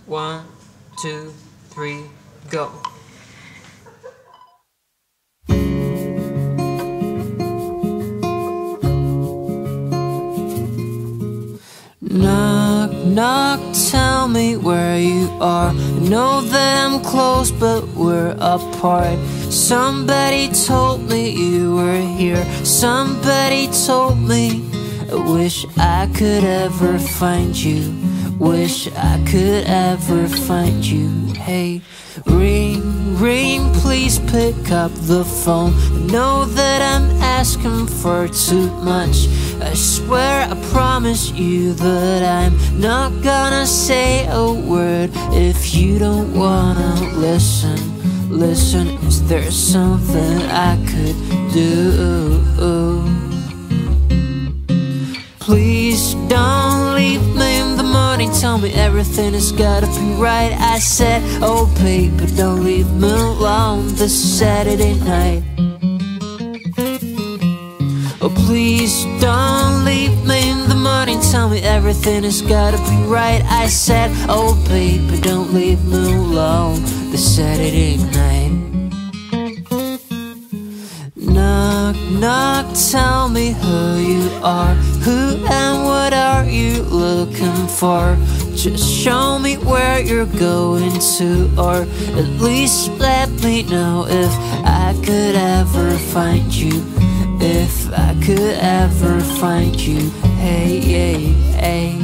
1, 2, 3, go. Knock, knock, tell me where you are. I know that I'm close, but we're apart. Somebody told me you were here. Somebody told me. I wish I could ever find you. Wish I could ever find you. Hey, ring, ring, please pick up the phone. I know that I'm asking for too much. I swear I promise you that I'm not gonna say a word if you don't wanna listen. Listen, is there something I could do? Please don't leave me in the morning. Tell me everything has gotta be right. I said, oh baby, don't leave me alone this Saturday night. Oh please don't leave me in the morning. Tell me everything has gotta be right. I said, oh baby, don't leave me alone this Saturday night. Knock, knock, tell me who you are. Who and what are you looking for? Just show me where you're going to, or at least let me know if I could ever find you. If I could ever find you. Hey, hey, hey.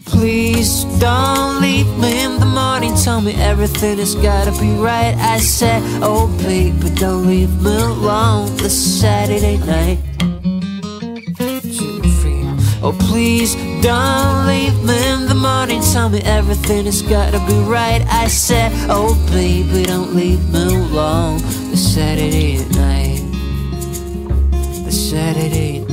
Please don't leave me in the morning. Tell me everything has gotta be right. I said, oh baby, don't leave me alone this Saturday night. 2, 3. Oh please don't leave me in the morning. Tell me everything has gotta be right. I said, oh baby, don't leave me alone this Saturday night. The Saturday night.